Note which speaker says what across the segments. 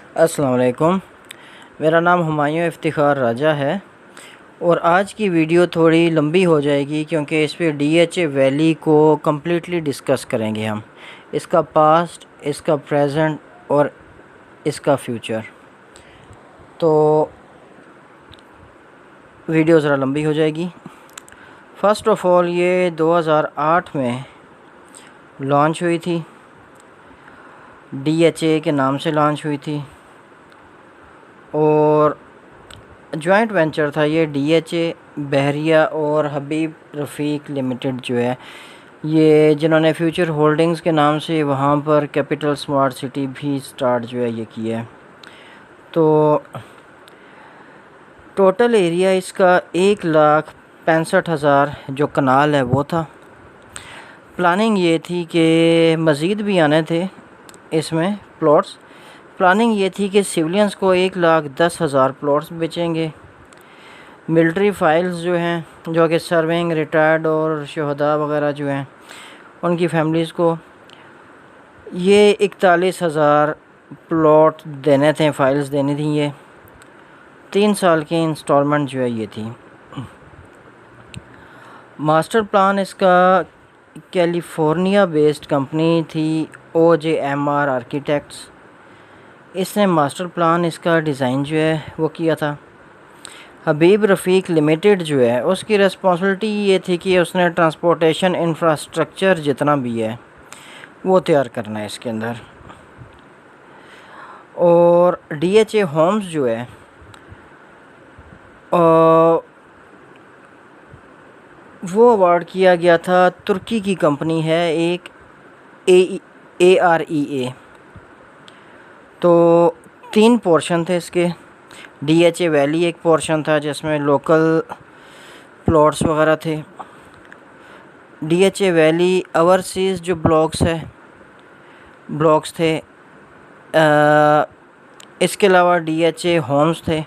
Speaker 1: अस्सलाम वालेकुम। मेरा नाम हुमायूं इफ्तिखार राजा है और आज की वीडियो थोड़ी लंबी हो जाएगी क्योंकि इस पे डीएचए वैली को कम्प्लीटली डिस्कस करेंगे हम, इसका पास्ट, इसका प्रेजेंट और इसका फ्यूचर। तो वीडियो ज़रा लंबी हो जाएगी। फ़र्स्ट ऑफ़ ऑल ये 2008 में लॉन्च हुई थी, डीएचए के नाम से लॉन्च हुई थी और जॉइंट वेंचर था ये डीएचए, बहरिया और हबीब रफ़ीक लिमिटेड जो है ये, जिन्होंने फ्यूचर होल्डिंग्स के नाम से वहाँ पर कैपिटल स्मार्ट सिटी भी स्टार्ट जो है ये किया है। तो टोटल एरिया इसका 1,65,000 जो कनाल है वो था। प्लानिंग ये थी कि मज़ीद भी आने थे इसमें प्लॉट्स। प्लानिंग ये थी कि सिविलियंस को 1,10,000 प्लॉट्स बेचेंगे। मिलिट्री फाइल्स जो हैं, जो कि सर्विंग, रिटायर्ड और शहदा वगैरह जो हैं, उनकी फैमिलीज़ को ये 41,000 प्लॉट देने थे, फाइल्स देनी थी। ये 3 साल की इंस्टॉलमेंट जो है ये थी। मास्टर प्लान इसका कैलिफोर्निया बेस्ड कंपनी थी OJMR आर्किटेक्ट्स। इसने मास्टर प्लान इसका डिज़ाइन जो है वो किया था। हबीब रफ़ीक लिमिटेड जो है उसकी रिस्पॉन्सिबिलिटी ये थी कि उसने ट्रांसपोर्टेशन इंफ्रास्ट्रक्चर जितना भी है वो तैयार करना है इसके अंदर। और डीएचए होम्स जो है वो अवार्ड किया गया था, तुर्की की कंपनी है एक, AREA। तो 3 पोर्शन थे इसके। डीएचए वैली एक पोर्शन था जिसमें लोकल प्लॉट्स वगैरह थे। डीएचए वैली ओवरसीज़ जो ब्लॉक्स थे। इसके अलावा डीएचए होम्स थे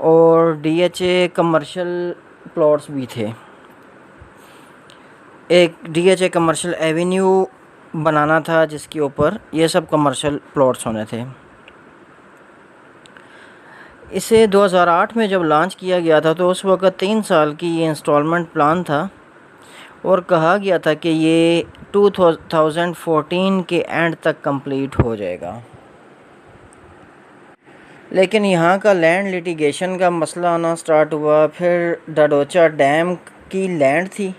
Speaker 1: और डीएचए कमर्शियल प्लॉट्स भी थे। एक डीएचए कमर्शियल एवेन्यू बनाना था जिसके ऊपर ये सब कमर्शियल प्लॉट्स होने थे। इसे 2008 में जब लॉन्च किया गया था तो उस वक़्त 3 साल की ये इंस्टॉलमेंट प्लान था और कहा गया था कि ये 2014 के एंड तक कंप्लीट हो जाएगा। लेकिन यहाँ का लैंड लिटिगेशन का मसला आना स्टार्ट हुआ। फिर डडोचा डैम की लैंड थी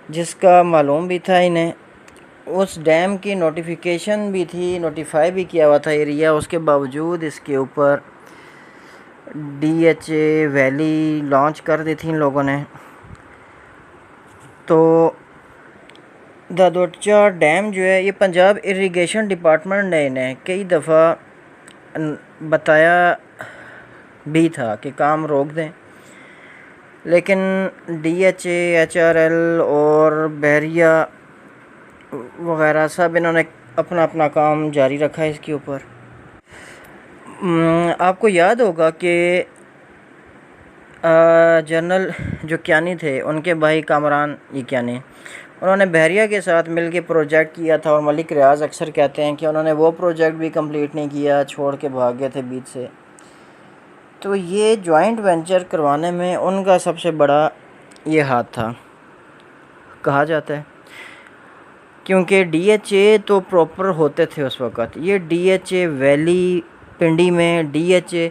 Speaker 1: जिसका मालूम भी था इन्हें, उस डैम की नोटिफिकेशन भी थी, नोटिफाई भी किया हुआ था एरिया। उसके बावजूद इसके ऊपर डीएचए वैली लॉन्च कर दी थी इन लोगों ने। तो डडोचा डैम जो है ये पंजाब इरिगेशन डिपार्टमेंट ने इन्हें कई दफ़ा बताया भी था कि काम रोक दें, लेकिन डीएचए, एचआरएल और बहरिया वगैरह सब इन्होंने अपना अपना काम जारी रखा है इसके ऊपर। आपको याद होगा कि जनरल जो कियानी थे उनके भाई कामरान कियानी, उन्होंने बहरिया के साथ मिलकर प्रोजेक्ट किया था और मलिक रियाज अक्सर कहते हैं कि उन्होंने वो प्रोजेक्ट भी कंप्लीट नहीं किया, छोड़ के भाग गए थे बीच से। तो ये जॉइंट वेंचर करवाने में उनका सबसे बड़ा ये हाथ था कहा जाता है, क्योंकि डीएचए तो प्रॉपर होते थे उस वक़्त। ये डीएचए वैली, पिंडी में डीएचए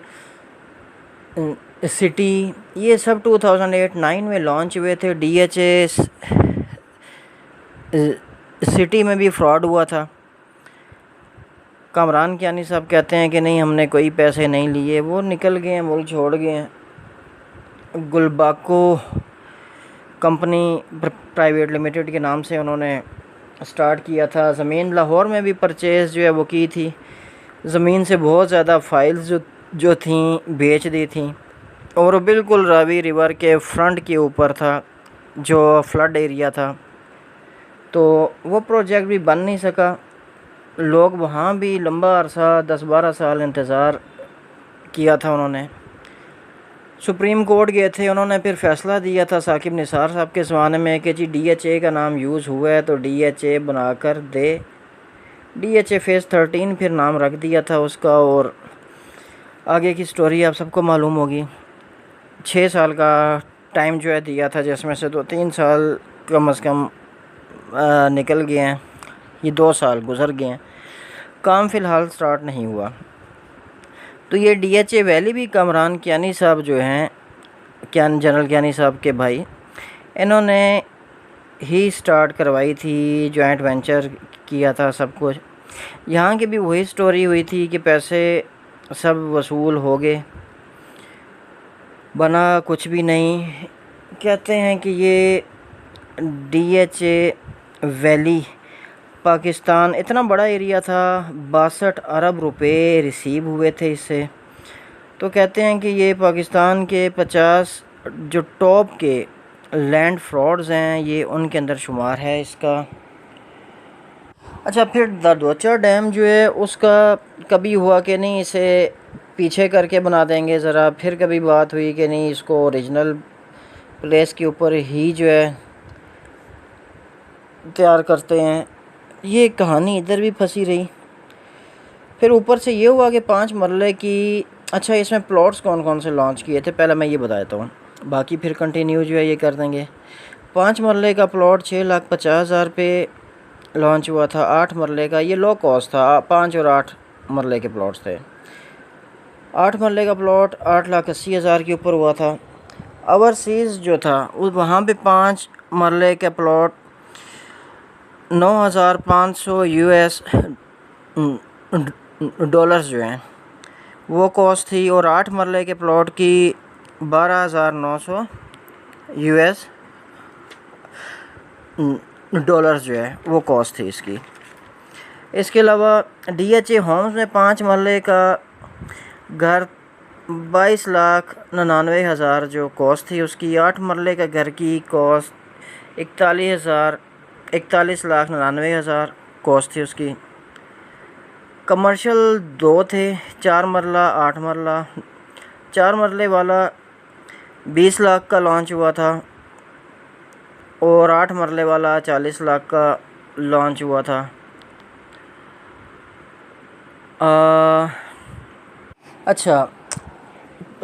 Speaker 1: सिटी, ये सब 2008-9 में लॉन्च हुए थे। डीएचए सिटी में भी फ्रॉड हुआ था। कामरान कियानी साहब कहते हैं कि नहीं, हमने कोई पैसे नहीं लिए, वो निकल गए हैं, मुल्क छोड़ गए हैं। गुलबाको कंपनी प्राइवेट लिमिटेड के नाम से उन्होंने स्टार्ट किया था। ज़मीन लाहौर में भी परचेज़ जो है वो की थी। ज़मीन से बहुत ज़्यादा फाइल्स जो थी बेच दी थी और बिल्कुल रावी रिवर के फ्रंट के ऊपर था जो फ्लड एरिया था। तो वो प्रोजेक्ट भी बन नहीं सका। लोग वहाँ भी लंबा अरसा 10-12 साल इंतज़ार किया था उन्होंने। सुप्रीम कोर्ट गए थे, उन्होंने फिर फ़ैसला दिया था साकिब निसार साहब के ज़माने में कि जी डीएचए का नाम यूज़ हुआ है तो डीएचए बनाकर दे। DHA फेज़ 13 फिर नाम रख दिया था उसका। और आगे की स्टोरी आप सबको मालूम होगी। 6 साल का टाइम जो है दिया था, जिसमें से 2-3 साल कम अज़ कम निकल गए हैं, ये 2 साल गुज़र गए हैं, काम फ़िलहाल स्टार्ट नहीं हुआ। तो ये DHA वैली भी कामरान कियानी साहब जो हैं, जनरल कियानी साहब के भाई, इन्होंने ही स्टार्ट करवाई थी, जॉइंट वेंचर किया था सब कुछ। यहाँ की भी वही स्टोरी हुई थी कि पैसे सब वसूल हो गए, बना कुछ भी नहीं। कहते हैं कि ये DHA वैली पाकिस्तान, इतना बड़ा एरिया था, 62 अरब रुपए रिसीव हुए थे इससे। तो कहते हैं कि ये पाकिस्तान के 50 जो टॉप के लैंड फ्रॉड्स हैं, ये उनके अंदर शुमार है इसका। अच्छा, फिर दादोचा डैम जो है उसका कभी हुआ कि नहीं इसे पीछे करके बना देंगे ज़रा, फिर कभी बात हुई कि नहीं इसको ओरिजिनल प्लेस के ऊपर ही जो है तैयार करते हैं। ये कहानी इधर भी फंसी रही। फिर ऊपर से ये हुआ कि 5 मरले की, अच्छा इसमें प्लॉट्स कौन कौन से लॉन्च किए थे पहले मैं ये बताता हूँ, बाकी फिर कंटिन्यू जो है ये कर देंगे। 5 मरले का प्लॉट 6,50,000 पे लॉन्च हुआ था। 8 मरले का ये लो कॉस्ट था, 5 और 8 मरले के प्लॉट्स थे। 8 मरले का प्लॉट 8,80,000 के ऊपर हुआ था। ओवरसीज़ जो था वहाँ पे 5 मरले का प्लॉट 9,500 US डॉलर्स जो हैं वो कॉस्ट थी। और 8 मरले के प्लॉट की 12,900 US डॉलर्स जो है वो कॉस्ट थी इसकी। इसके अलावा DHA होम्स में 5 मरले का घर 22,99,000 जो कॉस्ट थी उसकी। 8 मरले का घर की कॉस्ट 41,99,000 कॉस्ट थी उसकी। कमर्शियल 2 थे, 4 मरला 8 मरला। 4 मरले वाला 20 लाख का लॉन्च हुआ था और 8 मरले वाला 40 लाख का लॉन्च हुआ था। अच्छा,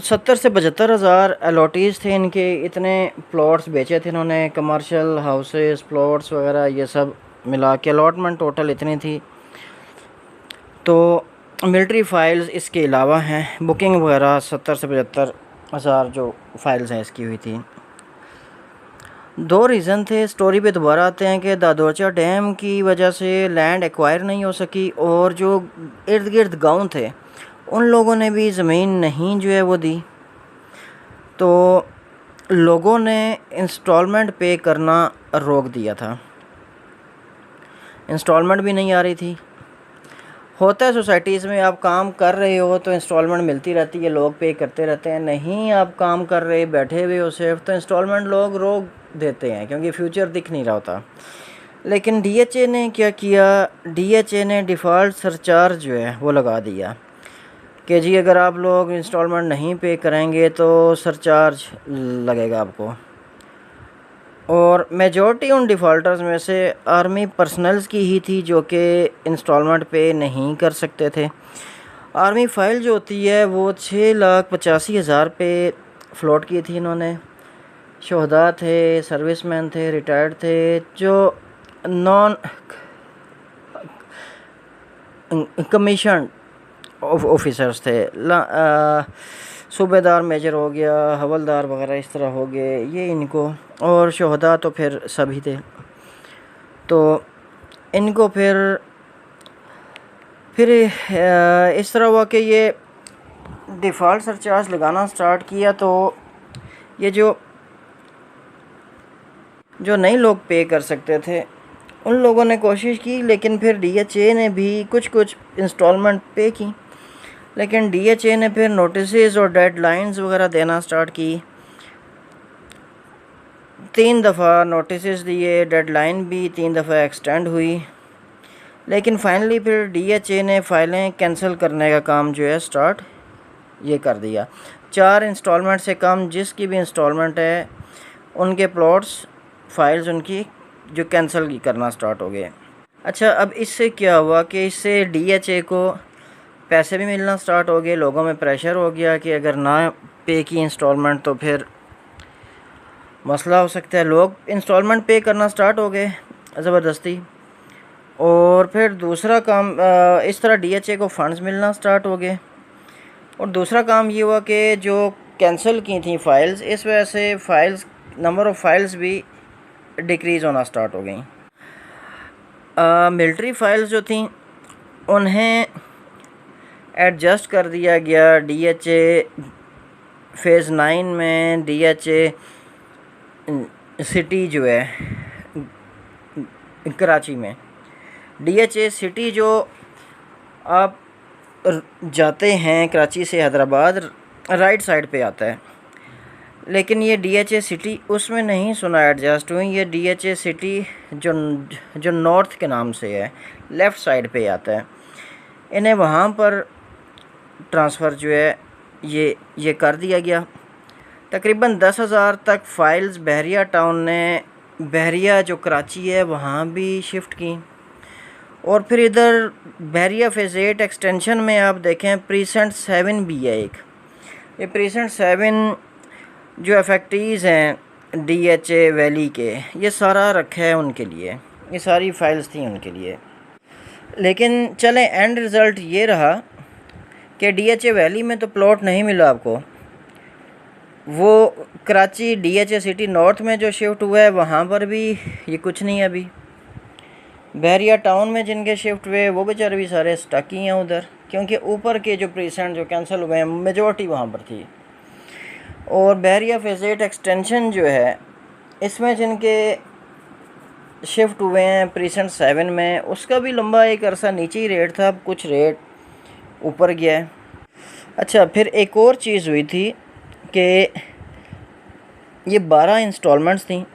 Speaker 1: 70 से 75 हज़ार अलॉटीज़ थे इनके, इतने प्लॉट्स बेचे थे इन्होंने, कमर्शियल हाउसेस प्लॉट्स वगैरह ये सब मिला के अलॉटमेंट टोटल इतनी थी। तो मिलिट्री फ़ाइल्स इसके अलावा हैं, बुकिंग वगैरह 70 से 75 हज़ार जो फ़ाइल्स हैं इसकी हुई थी। 2 रीज़न थे। स्टोरी पे दोबारा आते हैं कि दादोचा डैम की वजह से लैंड एक्वायर नहीं हो सकी और जो इर्द गिर्द गाँव थे उन लोगों ने भी ज़मीन नहीं जो है वो दी। तो लोगों ने इंस्टॉलमेंट पे करना रोक दिया था, इंस्टॉलमेंट भी नहीं आ रही थी। होता है सोसाइटीज़ में, आप काम कर रहे हो तो इंस्टॉलमेंट मिलती रहती है, लोग पे करते रहते हैं। नहीं आप काम कर रहे बैठे हुए हो सिर्फ, तो इंस्टॉलमेंट लोग रोक देते हैं क्योंकि फ्यूचर दिख नहीं रहा होता। लेकिन DHA ने क्या किया, DHA ने डिफ़ॉल्ट सरचार्ज जो है वो लगा दिया कि जी अगर आप लोग इंस्टॉलमेंट नहीं पे करेंगे तो सरचार्ज लगेगा आपको। और मेजॉरिटी उन डिफ़ॉल्टर्स में से आर्मी पर्सनल्स की ही थी जो कि इंस्टॉलमेंट पे नहीं कर सकते थे। आर्मी फ़ाइल जो होती है वो 6,85,000 पे फ्लोट की थी इन्होंने। शोहदा थे, सर्विसमैन थे, रिटायर्ड थे, जो नॉन कमीशन ऑफिसर्स थे, सूबेदार मेजर हो गया, हवलदार वगैरह इस तरह हो गए ये इनको। और शोहदा तो फिर सभी थे। तो इनको फिर इस तरह हुआ कि ये डिफ़ॉल्ट सरचार्ज लगाना स्टार्ट किया। तो ये जो नए लोग पे कर सकते थे उन लोगों ने कोशिश की, लेकिन फिर DHA ने भी कुछ इंस्टॉलमेंट पे की। लेकिन DHA ने फिर नोटिस और डेडलाइंस वगैरह देना स्टार्ट की। 3 दफ़ा नोटिस दिए, डेडलाइन भी 3 दफ़ा एक्सटेंड हुई। लेकिन फाइनली फिर DHA ने फ़ाइलें कैंसिल करने का काम जो है स्टार्ट ये कर दिया। 4 इंस्टॉलमेंट से कम जिसकी भी इंस्टॉलमेंट है उनके प्लॉट्स फाइल्स उनकी जो कैंसिल करना स्टार्ट हो गए। अच्छा, अब इससे क्या हुआ कि इससे डीएचए को पैसे भी मिलना स्टार्ट हो गए, लोगों में प्रेशर हो गया कि अगर ना पे की इंस्टॉलमेंट तो फिर मसला हो सकता है। लोग इंस्टॉलमेंट पे करना स्टार्ट हो गए ज़बरदस्ती। और फिर दूसरा काम, इस तरह डीएचए को फंड्स मिलना स्टार्ट हो गए। और दूसरा काम ये हुआ कि जो कैंसिल की थी फ़ाइल्स, इस वजह से नंबर ऑफ़ फाइल्स भी डिक्रीज़ होना स्टार्ट हो गई। मिलिट्री फाइल्स जो थी उन्हें एडजस्ट कर दिया गया डीएचए फ़ेज़ 9 में। डीएचए सिटी जो है कराची में, डीएचए सिटी जो आप जाते हैं कराची से हैदराबाद, राइट साइड पे आता है, लेकिन ये डीएचए सिटी उसमें नहीं सुना एडजस्ट हुई। ये डीएचए सिटी जो नॉर्थ के नाम से है, लेफ़्ट साइड पे आता है, इन्हें वहाँ पर ट्रांसफ़र जो है ये कर दिया गया। तकरीबन 10,000 तक फ़ाइल्स बहरिया टाउन ने, बहरिया जो कराची है वहाँ भी शिफ्ट की। और फिर इधर बहरिया फ़ेज़ 8 एक्सटेंशन में आप देखें प्रीसेंट 7 भी है एक। ये प्रीसेंट 7 जो इफेक्टीज़ हैं डीएचए वैली के, ये सारा रखा है उनके लिए, ये सारी फ़ाइल्स थी उनके लिए। लेकिन चलें, एंड रिज़ल्ट ये रहा कि डीएचए वैली में तो प्लॉट नहीं मिला आपको। वो कराची डीएचए सिटी नॉर्थ में जो शिफ्ट हुआ है वहाँ पर भी ये कुछ नहीं है अभी। बहरिया टाउन में जिनके शिफ्ट हुए वो बेचारे भी सारे स्टक ही हैं उधर, क्योंकि ऊपर के जो प्रीसेंट जो कैंसिल हुए हैं मेजॉरिटी वहाँ पर थी। और बहरिया फ़ेज़ 8 एक्सटेंशन जो है, इसमें जिनके शिफ्ट हुए हैं प्रीसेंट 7 में, उसका भी लंबा एक अरसा नीचे ही रेट था, अब कुछ रेट ऊपर गया है। अच्छा, फिर एक और चीज़ हुई थी कि ये 12 इंस्टॉलमेंट्स थी।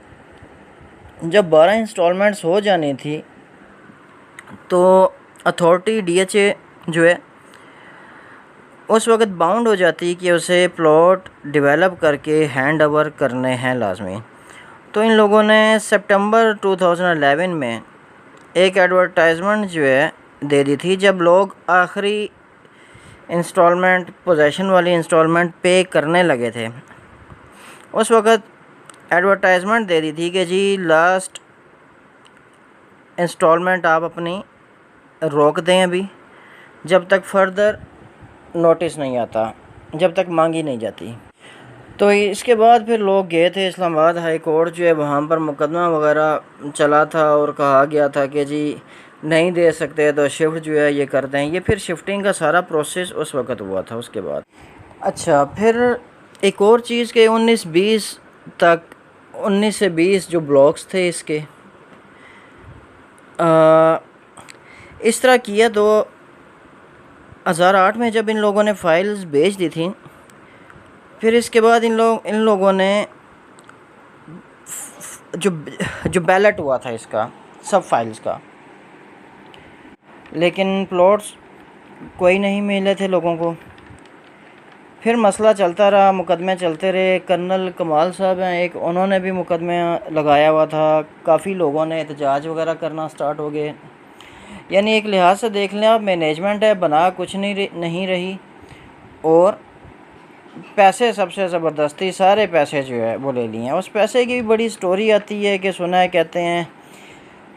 Speaker 1: जब 12 इंस्टॉलमेंट्स हो जानी थी तो अथॉरिटी डीएचए जो है उस वक़्त बाउंड हो जाती कि उसे प्लॉट डेवलप करके हैंड ओवर करने हैं लाजमी। तो इन लोगों ने सितंबर 2011 में एक एडवर्टाइजमेंट जो है दे दी थी, जब लोग आखिरी इंस्टॉलमेंट, पोजेसन वाली इंस्टॉलमेंट पे करने लगे थे। उस वक़्त एडवर्टाइजमेंट दे दी थी कि जी लास्ट इंस्टॉलमेंट आप अपनी रोक दें अभी, जब तक फर्दर नोटिस नहीं आता, जब तक मांगी नहीं जाती। तो इसके बाद फिर लोग गए थे इस्लामाबाद हाई कोर्ट जो है, वहाँ पर मुकदमा वगैरह चला था और कहा गया था कि जी नहीं दे सकते तो शिफ्ट जो है ये कर दें। ये फिर शिफ्टिंग का सारा प्रोसेस उस वक़्त हुआ था उसके बाद। अच्छा, फिर एक और चीज़ के 19-20 तक, 19 से 20 जो ब्लॉक्स थे इसके, इस तरह किया। 2008 में जब इन लोगों ने फ़ाइल्स भेज दी थी, फिर इसके बाद इन लोगों ने जो बैलेट हुआ था इसका, सब फाइल्स का, लेकिन प्लॉट्स कोई नहीं मिले थे लोगों को। फिर मसला चलता रहा, मुकदमे चलते रहे। कर्नल कमाल साहब हैं एक, उन्होंने भी मुकदमे लगाया हुआ था। काफ़ी लोगों ने एहतजाज वगैरह करना स्टार्ट हो गए। यानी एक लिहाज से देख लें आप, मैनेजमेंट है बना कुछ नहीं रही, और पैसे सबसे ज़बरदस्ती सारे पैसे जो है वो ले लिए हैं। उस पैसे की भी बड़ी स्टोरी आती है कि सुना है, कहते हैं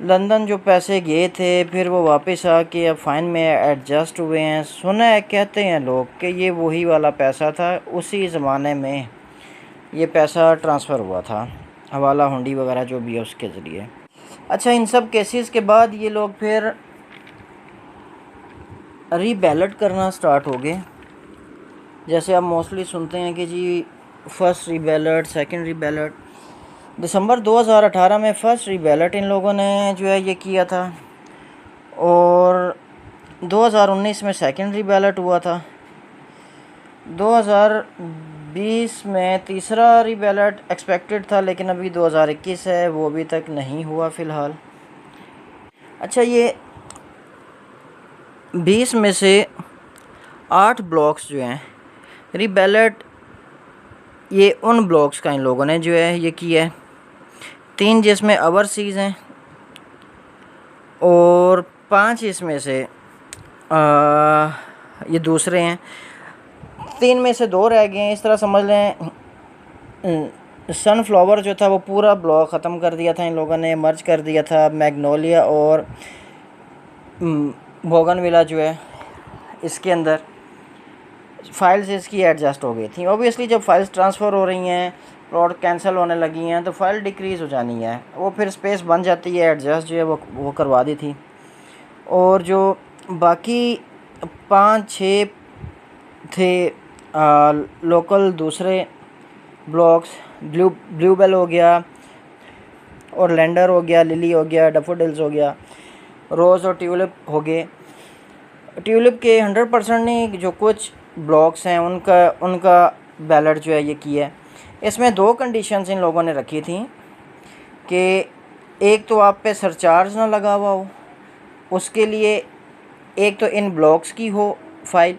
Speaker 1: लंदन जो पैसे गए थे फिर वो वापस आके अब फ़ाइन में एडजस्ट हुए हैं। सुना है, कहते हैं लोग कि ये वही वाला पैसा था, उसी ज़माने में ये पैसा ट्रांसफ़र हुआ था, हवाला हुंडी वगैरह जो भी है उसके ज़रिए। अच्छा, इन सब केसेस के बाद ये लोग फिर रीबैलेट करना स्टार्ट हो गए। जैसे आप मोस्टली सुनते हैं कि जी फ़र्स्ट रीबैलेट, सेकंड रीबैलेट। दिसंबर 2018 में फ़र्स्ट रीबैलेट इन लोगों ने जो है ये किया था, और 2019 में सेकंड रीबैलेट हुआ था। 2020 में तीसरा रीबैलेट एक्सपेक्टेड था, लेकिन अभी 2021 है, वो अभी तक नहीं हुआ फ़िलहाल। अच्छा, ये 20 में से 8 ब्लॉक्स जो हैं रीबैलेट, ये उन ब्लॉक्स का इन लोगों ने जो है ये किया है। 3 जिसमें ओवरसीज़ हैं, और 5 इसमें से ये दूसरे हैं, 3 में से 2 रह गए हैं। इस तरह समझ लें सनफ्लावर जो था वो पूरा ब्लॉक ख़त्म कर दिया था इन लोगों ने, मर्ज कर दिया था मैग्नोलिया और बोगनविला जो है इसके अंदर। फाइल्स इसकी एडजस्ट हो गई थी। ऑब्वियसली जब फाइल्स ट्रांसफ़र हो रही हैं, प्लॉट कैंसिल होने लगी हैं, तो फाइल डिक्रीज़ हो जानी है, वो फिर स्पेस बन जाती है, एडजस्ट जो है वो करवा दी थी। और जो बाकी 5-6 थे लोकल दूसरे ब्लॉक्स, ब्लूबेल हो गया और लैंडर हो गया, लिली हो गया, डैफोडिल्स हो गया, रोज़ और ट्यूलिप हो गए। ट्यूलिप के 100% नहीं, जो कुछ ब्लॉक्स हैं उनका बैलेट जो है ये किया है। इसमें 2 कंडीशंस इन लोगों ने रखी थी कि एक तो आप पे सरचार्ज ना लगा हुआ हो, उसके लिए एक तो इन ब्लॉक्स की हो फाइल,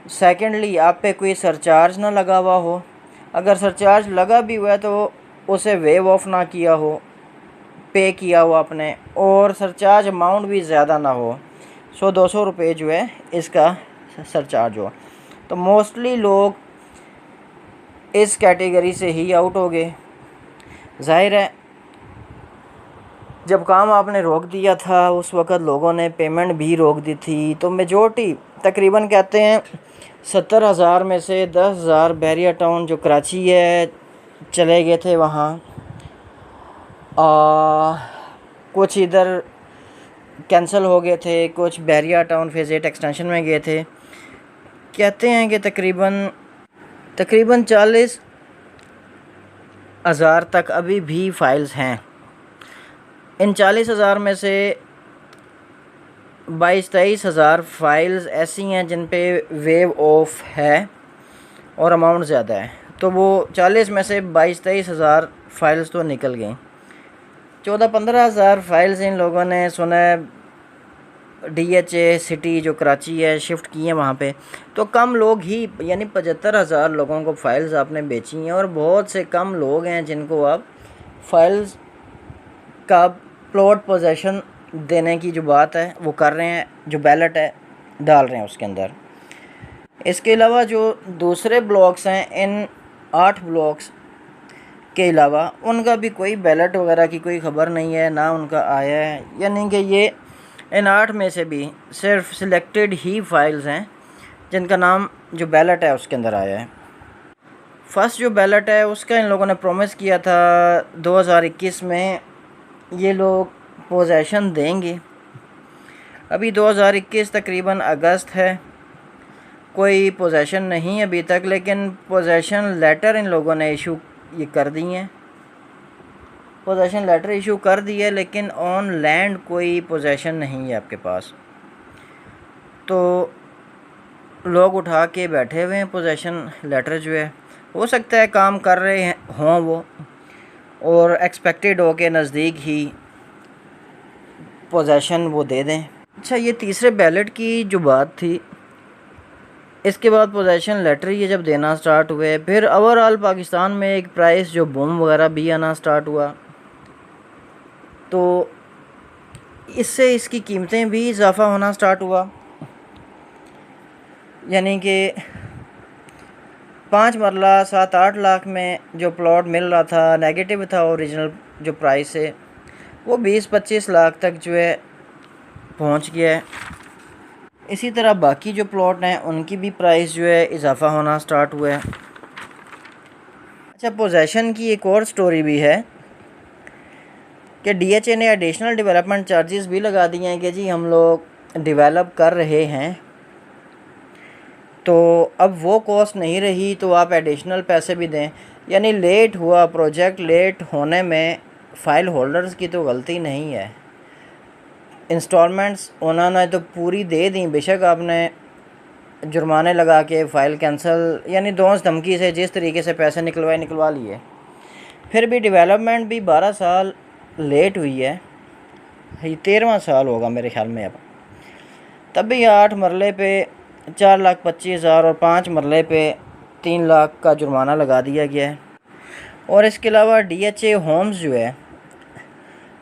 Speaker 1: सेकेंडली आप पे कोई सरचार्ज ना लगा हुआ हो, अगर सरचार्ज लगा भी हुआ है तो उसे वेव ऑफ ना किया हो, पे किया हो आपने, और सरचार्ज अमाउंट भी ज़्यादा ना हो, 100-200 रुपये जो है इसका सरचार्ज हो। तो मोस्टली लोग इस कैटेगरी से ही आउट हो गए। जाहिर है जब काम आपने रोक दिया था उस वक़्त लोगों ने पेमेंट भी रोक दी थी। तो मेजॉरिटी तकरीबन कहते हैं 70,000 में से 10,000 बहरिया टाउन जो कराची है चले गए थे वहाँ। कुछ इधर कैंसिल हो गए थे, कुछ बहरिया टाउन फेज़ 8 एक्सटेंशन में गए थे। कहते हैं कि तकरीबन 40,000 तक अभी भी फ़ाइल्स हैं। इन 40,000 में से 22-23,000 फ़ाइल्स ऐसी हैं जिन पे वेव ऑफ है और अमाउंट ज़्यादा है। तो वो 40 में से 22-23,000 फ़ाइल्स तो निकल गई। 14-15,000 फ़ाइल्स इन लोगों ने सुना है DHA सिटी जो कराची है शिफ्ट की हैं वहाँ पे। तो कम लोग ही, यानी 75,000 लोगों को फ़ाइल्स आपने बेची हैं, और बहुत से कम लोग हैं जिनको आप फ़ाइल्स का प्लॉट पोजेशन देने की जो बात है वो कर रहे हैं, जो बैलेट है डाल रहे हैं उसके अंदर। इसके अलावा जो दूसरे ब्लॉक्स हैं, इन 8 ब्लॉक्स के अलावा उनका भी कोई बैलेट वगैरह की कोई ख़बर नहीं है, ना उनका आया है। यानी कि ये इन 8 में से भी सिर्फ सिलेक्टेड ही फाइल्स हैं जिनका नाम जो बैलेट है उसके अंदर आया है। फर्स्ट जो बैलेट है उसका इन लोगों ने प्रॉमिस किया था 2021 में ये लोग पोजेशन देंगे। अभी 2021 तकरीबन अगस्त है, कोई पोजेशन नहीं अभी तक, लेकिन पोजेशन लेटर इन लोगों ने इशू ये कर दी हैं, पोजेशन लेटर इशू कर दी है, लेकिन ऑन लैंड कोई पोजेशन नहीं है आपके पास। तो लोग उठा के बैठे हुए हैं पोजेशन लेटर जो है। हो सकता है काम कर रहे हैं हों वो, और एक्सपेक्टेड हो के नज़दीक ही पोजेशन वो दे दें। अच्छा, ये तीसरे बैलेट की जो बात थी, इसके बाद पोजेशन लेटर ये जब देना स्टार्ट हुए, फिर ओवरऑल पाकिस्तान में एक प्राइस जो बूम वगैरह भी आना स्टार्ट हुआ, तो इससे इसकी कीमतें भी इजाफ़ा होना स्टार्ट हुआ। यानी कि 5 मरला 7-8 लाख में जो प्लॉट मिल रहा था, नेगेटिव था ओरिजिनल जो प्राइस है, वो 20-25 लाख तक जो है पहुंच गया है। इसी तरह बाकी जो प्लॉट हैं उनकी भी प्राइस जो है इजाफ़ा होना स्टार्ट हुआ है। अच्छा, पोजेशन की एक और स्टोरी भी है कि DHA ने एडिशनल डेवलपमेंट चार्जेस भी लगा दिए हैं कि जी हम लोग डेवलप कर रहे हैं, तो अब वो कॉस्ट नहीं रही तो आप एडिशनल पैसे भी दें। यानी लेट हुआ प्रोजेक्ट, लेट होने में फ़ाइल होल्डर्स की तो गलती नहीं है। इंस्टॉलमेंट्स उन्होंने तो पूरी दे दी, बेशक आपने जुर्माने लगा के फ़ाइल कैंसिल, यानी दोस्त धमकी से जिस तरीके से पैसे निकलवा लिए, फिर भी डेवलपमेंट भी 12 साल लेट हुई है। ये 13वां साल होगा मेरे ख्याल में अब। तब भी 8 मरले पे 4,25,000 और 5 मरले पे 3 लाख का जुर्माना लगा दिया गया है। और इसके अलावा DHA होम्स जो है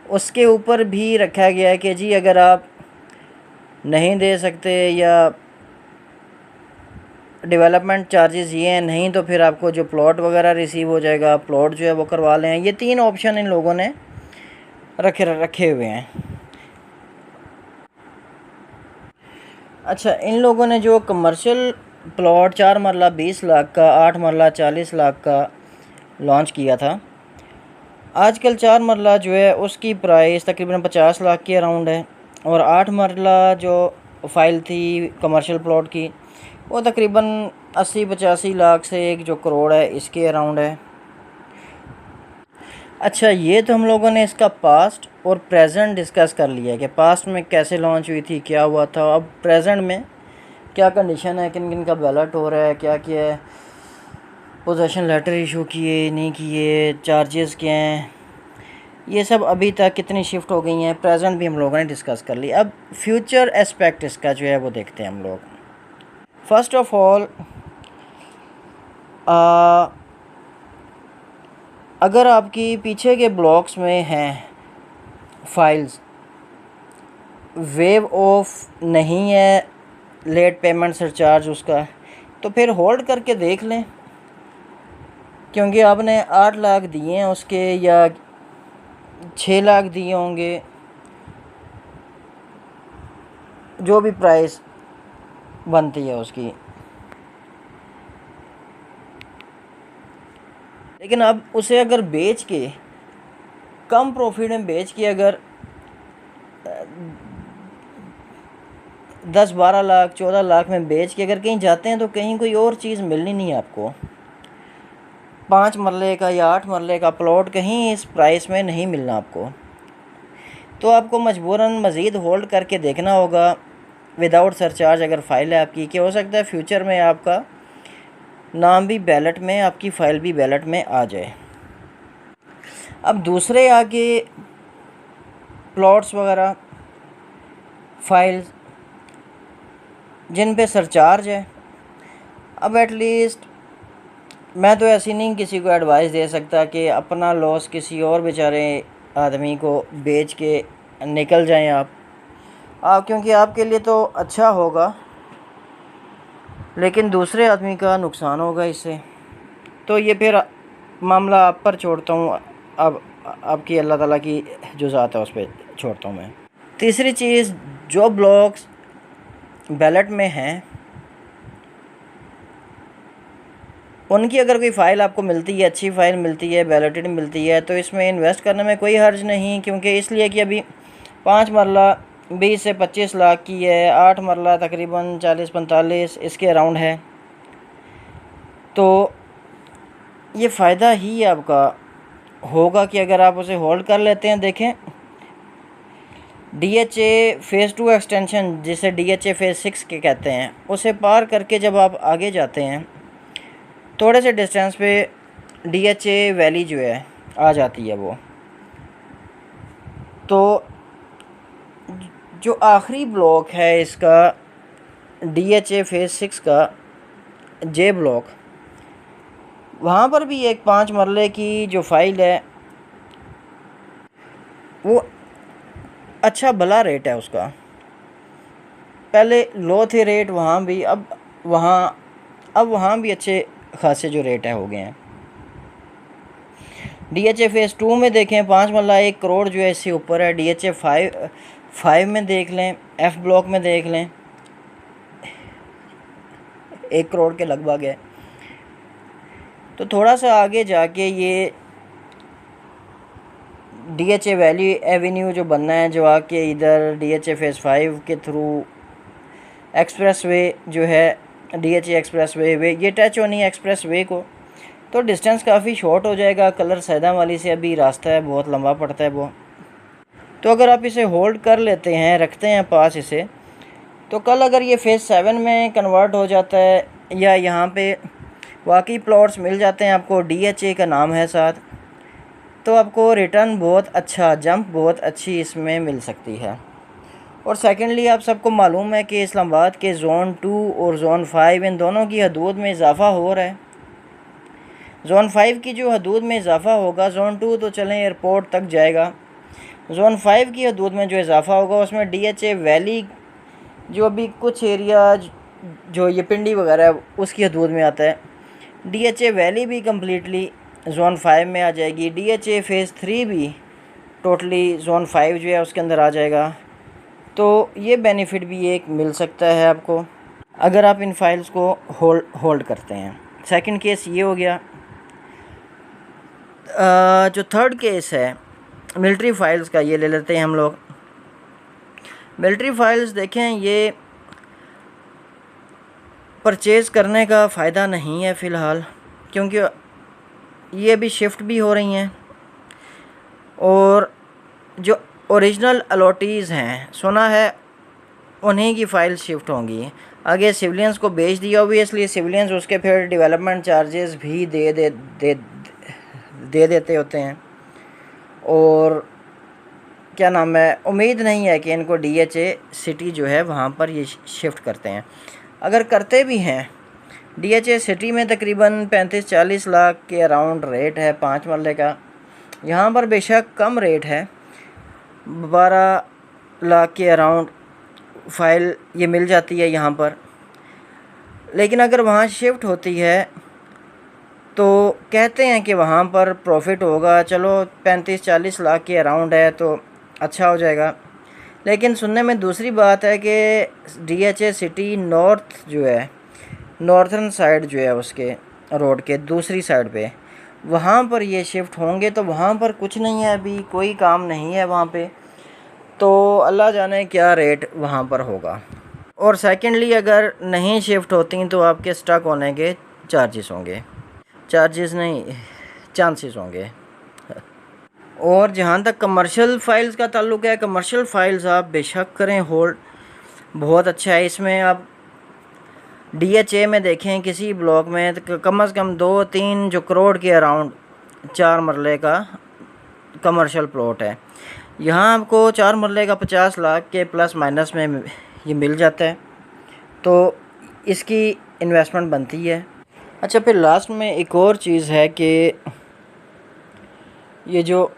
Speaker 1: उसके ऊपर भी रखा गया है कि जी अगर आप नहीं दे सकते या डेवलपमेंट चार्जेस ये हैं, नहीं तो फिर आपको जो प्लॉट वगैरह रिसीव हो जाएगा, प्लॉट जो है वो करवा लें। ये 3 ऑप्शन इन लोगों ने रखे हुए हैं। अच्छा, इन लोगों ने जो कमर्शियल प्लॉट 4 मरला 20 लाख का, 8 मरला 40 लाख का लॉन्च किया था। आजकल 4 मरला जो है उसकी प्राइस तकरीबन 50 लाख के अराउंड है, और 8 मरला जो फ़ाइल थी कमर्शियल प्लॉट की वो तकरीबन 80-85 लाख से एक जो करोड़ है इसके अराउंड है। अच्छा, ये तो हम लोगों ने इसका पास्ट और प्रेजेंट डिस्कस कर लिया है कि पास्ट में कैसे लॉन्च हुई थी, क्या हुआ था। अब प्रेजेंट में क्या कंडीशन है, किन किन का बैलेट हो रहा है, क्या क्या है, पोजीशन लेटर इशू किए नहीं किए, चार्जेस क्या हैं, ये सब अभी तक कितनी शिफ्ट हो गई हैं, प्रेजेंट भी हम लोगों ने डिस्कस कर लिया। अब फ्यूचर एस्पेक्ट इसका जो है वो देखते हैं हम लोग। फर्स्ट ऑफ ऑल, अगर आपकी पीछे के ब्लॉक्स में हैं फाइल्स, वेव ऑफ नहीं है लेट पेमेंट सरचार्ज उसका, तो फिर होल्ड करके देख लें, क्योंकि आपने 8 लाख दिए हैं उसके या 6 लाख दिए होंगे, जो भी प्राइस बनती है उसकी। लेकिन अब उसे अगर बेच के कम प्रॉफिट में बेच के अगर 10-12 लाख 14 लाख में बेच के अगर कहीं जाते हैं तो कहीं कोई और चीज़ मिलनी नहीं है आपको। 5 मरले का या 8 मरले का प्लॉट कहीं इस प्राइस में नहीं मिलना आपको, तो आपको मजबूरन मज़ीद होल्ड करके देखना होगा विदाउट सरचार्ज। अगर फ़ाइल है आपकी, कि हो सकता है फ्यूचर में आपका नाम भी बैलेट में, आपकी फ़ाइल भी बैलेट में आ जाए। अब दूसरे आगे प्लॉट्स वगैरह फाइल्स जिन पे सरचार्ज है, अब एटलीस्ट मैं तो ऐसी नहीं किसी को एडवाइस दे सकता कि अपना लॉस किसी और बेचारे आदमी को बेच के निकल जाएं आप, क्योंकि आपके लिए तो अच्छा होगा लेकिन दूसरे आदमी का नुकसान होगा इससे। तो ये फिर मामला आप पर छोड़ता हूँ, अब आपकी अल्लाह ताला की जो ज़ात है उस पर छोड़ता हूँ मैं। तीसरी चीज़, जो ब्लॉक्स बैलेट में हैं उनकी अगर कोई फ़ाइल आपको मिलती है, अच्छी फ़ाइल मिलती है, बैलेटेड मिलती है, तो इसमें इन्वेस्ट करने में कोई हर्ज नहीं, क्योंकि इसलिए कि अभी 5 मरला 20 से 25 लाख की है, 8 मरला तकरीबन 40-45 इसके अराउंड है, तो ये फ़ायदा ही आपका होगा कि अगर आप उसे होल्ड कर लेते हैं। देखें, DHA फ़ेज़ 2 एक्सटेंशन जिसे DHA फ़ेज़ 6 के कहते हैं, उसे पार करके जब आप आगे जाते हैं थोड़े से डिस्टेंस पे DHA वैली जो है आ जाती है वो, तो जो आखिरी ब्लॉक है इसका DHA फ़ेज़ 6 का J ब्लॉक, वहाँ पर भी एक 5 मरले की जो फ़ाइल है वो अच्छा भला रेट है उसका। पहले लो थे रेट वहाँ भी, अब वहाँ भी अच्छे खासे जो रेट है हो गए हैं। DHA फ़ेज़ 2 में देखें 5 मरला 1 करोड़ जो है इससे ऊपर है। DHA 5 में देख लें, F ब्लॉक में देख लें 1 करोड़ के लगभग है। तो थोड़ा सा आगे जाके ये DHA वैली एवेन्यू जो बनना है, जो आके इधर DHA फ़ेज़ 5 के थ्रू एक्सप्रेस वे जो है DHA एक्सप्रेस वे ये टच होनी है एक्सप्रेस वे को, तो डिस्टेंस काफ़ी शॉर्ट हो जाएगा। कलर सैदा वाली से अभी रास्ता है, बहुत लंबा पड़ता है वो। तो अगर आप इसे होल्ड कर लेते हैं, रखते हैं पास इसे, तो कल अगर ये फ़ेज़ 7 में कन्वर्ट हो जाता है या यहाँ पे वाकई प्लॉट्स मिल जाते हैं आपको, DHA का नाम है साथ, तो आपको रिटर्न बहुत अच्छा, जंप बहुत अच्छी इसमें मिल सकती है। और सेकेंडली, आप सबको मालूम है कि इस्लामाबाद के ज़ोन 2 और ज़ोन 5 इन दोनों की हदूद में इजाफ़ा हो रहा है। ज़ोन 5 की जो हदूद में इजाफ़ा होगा, ज़ोन 2 तो चलें एयरपोर्ट तक जाएगा, जोन 5 की हदूद में जो इजाफ़ा होगा उसमें DHA वैली जो अभी कुछ एरिया जो ये पिंडी वगैरह है उसकी हदूद में आता है, DHA वैली भी कम्प्लीटली जोन 5 में आ जाएगी। DHA फ़ेज़ 3 भी टोटली जोन 5 जो है उसके अंदर आ जाएगा। तो ये बेनिफिट भी एक मिल सकता है आपको अगर आप इन फाइल्स को होल्ड करते हैं। सेकंड केस ये हो गया। जो थर्ड केस है मिलिट्री फाइल्स का, ये ले लेते हैं हम लोग। मिलिट्री फाइल्स देखें, ये परचेज़ करने का फ़ायदा नहीं है फ़िलहाल, क्योंकि ये अभी शिफ्ट भी हो रही हैं और जो ओरिजिनल अलॉटीज़ हैं सुना है उन्हीं की फ़ाइल शिफ्ट होंगी। आगे सिविलियंस को बेच दिया, ओबियसली सिविलियंस उसके फिर डेवलपमेंट चार्जेस भी दे देते होते हैं। और क्या नाम है, उम्मीद नहीं है कि इनको DHA सिटी जो है वहाँ पर ये शिफ्ट करते हैं। अगर करते भी हैं, DHA सिटी में तकरीबन 35-40 लाख के अराउंड रेट है 5 मरले का। यहाँ पर बेशक कम रेट है, 12 लाख के अराउंड फ़ाइल ये मिल जाती है यहाँ पर। लेकिन अगर वहाँ शिफ्ट होती है तो कहते हैं कि वहाँ पर प्रॉफिट होगा, चलो 35-40 लाख के अराउंड है तो अच्छा हो जाएगा। लेकिन सुनने में दूसरी बात है कि DHA सिटी नॉर्थ जो है, नॉर्थर्न साइड जो है उसके रोड के दूसरी साइड पे, वहाँ पर ये शिफ्ट होंगे। तो वहाँ पर कुछ नहीं है, अभी कोई काम नहीं है वहाँ पे, तो अल्लाह जाने क्या रेट वहाँ पर होगा। और सेकेंडली अगर नहीं शिफ्ट होती तो आपके स्टक होने के चार्जेस होंगे, चार्जेस नहीं चांसेस होंगे। और जहाँ तक कमर्शियल फ़ाइल्स का ताल्लुक़ है, कमर्शियल फ़ाइल्स आप बेशक करें होल्ड, बहुत अच्छा है। इसमें आप DHA में देखें किसी ब्लॉक में कम से कम 2-3 जो करोड़ के अराउंड 4 मरले का कमर्शियल प्लॉट है। यहाँ आपको 4 मरले का 50 लाख के प्लस माइनस में ये मिल जाता है, तो इसकी इन्वेस्टमेंट बनती है। अच्छा, फिर लास्ट में एक और चीज़ है कि ये जो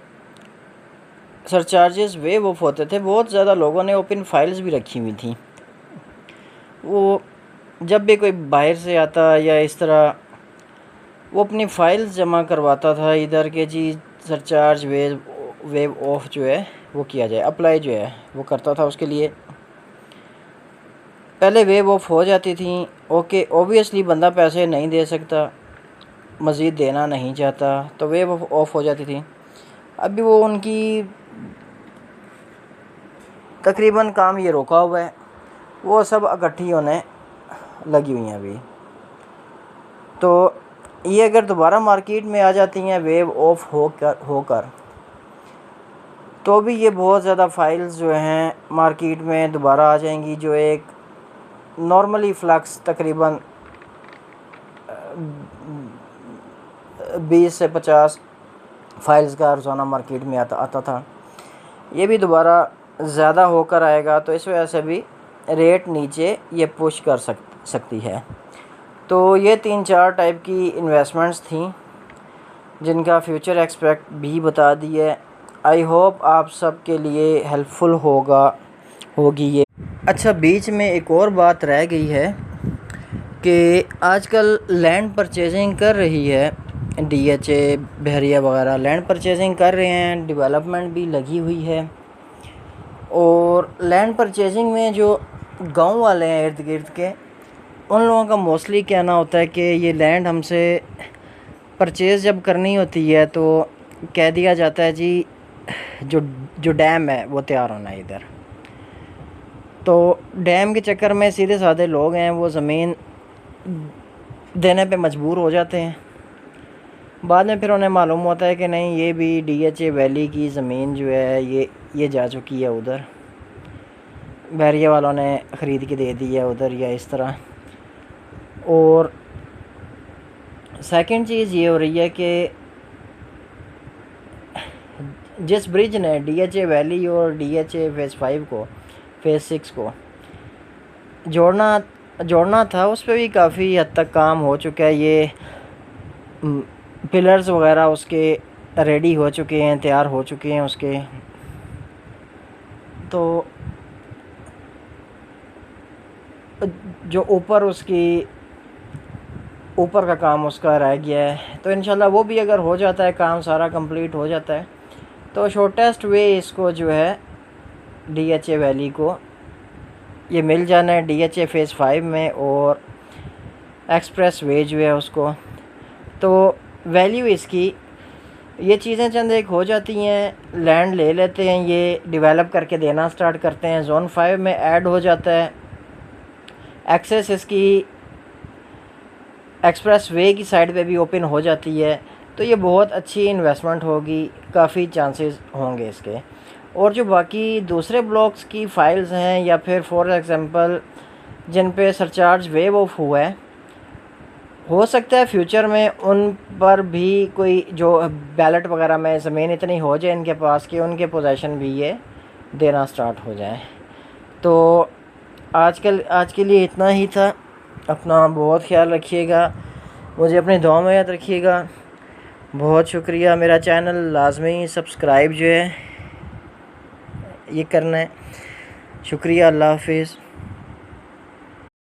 Speaker 1: सरचार्जेस वेव ऑफ होते थे, बहुत ज़्यादा लोगों ने ओपन फाइल्स भी रखी हुई थी। वो जब भी कोई बाहर से आता या इस तरह वो अपनी फ़ाइल्स जमा करवाता था इधर के जी सरचार्ज वेव ऑफ जो है वो किया जाए, अप्लाई जो है वो करता था। उसके लिए पहले वेव ऑफ हो जाती थी, ओके, ओबियसली बंदा पैसे नहीं दे सकता, मज़ीद देना नहीं चाहता, तो वेव ऑफ हो जाती थी। अभी वो उनकी तकरीबन काम ये रोका हुआ है, वो सब इकट्ठी होने लगी हुई हैं अभी। तो ये अगर दोबारा मार्केट में आ जाती हैं वेव ऑफ होकर तो भी ये बहुत ज़्यादा फाइल्स जो हैं मार्केट में दोबारा आ जाएंगी। जो एक नॉर्मली फ्लक्स तकरीबन 20 से 50 फाइल्स का रोज़ाना मार्केट में आता था, ये भी दोबारा ज़्यादा होकर आएगा। तो इस वजह से भी रेट नीचे ये पुश कर सकती है। तो ये 3-4 टाइप की इन्वेस्टमेंट्स थी जिनका फ्यूचर एक्सपेक्ट भी बता दिए। आई होप आप सब के लिए हेल्पफुल होगी ये। अच्छा, बीच में एक और बात रह गई है कि आजकल लैंड परचेजिंग कर रही है DHA बहरिया वगैरह, लैंड परचेजिंग कर रहे हैं, डेवलपमेंट भी लगी हुई है। और लैंड परचेजिंग में जो गांव वाले हैं इर्द गिर्द के, उन लोगों का मोस्टली कहना होता है कि ये लैंड हमसे परचेज़ जब करनी होती है तो कह दिया जाता है जी जो डैम है वो तैयार होना है इधर। तो डैम के चक्कर में सीधे साधे लोग हैं वो ज़मीन देने पे मजबूर हो जाते हैं। बाद में फिर उन्हें मालूम होता है कि नहीं, ये भी DHA वैली की ज़मीन जो है ये जा चुकी है उधर, बहरिया वालों ने ख़रीद के दे दी है उधर, या इस तरह। और सेकंड चीज़ ये हो रही है कि जिस ब्रिज ने DHA वैली और DHA फ़ेज़ 5 को फ़ेज़ 6 को जोड़ना था, उस पर भी काफ़ी हद तक काम हो चुका है। ये पिलर्स वगैरह उसके रेडी हो चुके हैं, तैयार हो चुके हैं उसके। तो जो ऊपर उसकी ऊपर का काम उसका रह गया है, तो इंशाल्लाह वो भी अगर हो जाता है, काम सारा कंप्लीट हो जाता है, तो शॉर्टेस्ट वे इसको जो है DHA वैली को ये मिल जाना है DHA फ़ेज़ 5 में, और एक्सप्रेस वे जो है उसको। तो वैल्यू इसकी ये चीज़ें चंद एक हो जाती हैं, लैंड ले लेते हैं, ये डेवलप करके देना स्टार्ट करते हैं, जोन 5 में ऐड हो जाता है, एक्सेस इसकी एक्सप्रेस वे की साइड पे भी ओपन हो जाती है। तो ये बहुत अच्छी इन्वेस्टमेंट होगी, काफ़ी चांसेस होंगे इसके। और जो बाकी दूसरे ब्लॉक्स की फ़ाइल्स हैं, या फिर फॉर एग्ज़ाम्पल जिन पे सरचार्ज वेव ऑफ हुआ है, हो सकता है फ्यूचर में उन पर भी कोई जो बैलेट वगैरह में ज़मीन इतनी हो जाए इनके पास कि उनके पोजीशन भी ये देना स्टार्ट हो जाए। तो आज के लिए इतना ही था। अपना बहुत ख्याल रखिएगा, मुझे अपनी दुआ में याद रखिएगा। बहुत शुक्रिया। मेरा चैनल लाजमी सब्सक्राइब जो है ये करना है। शुक्रिया। अल्लाह हाफिज़।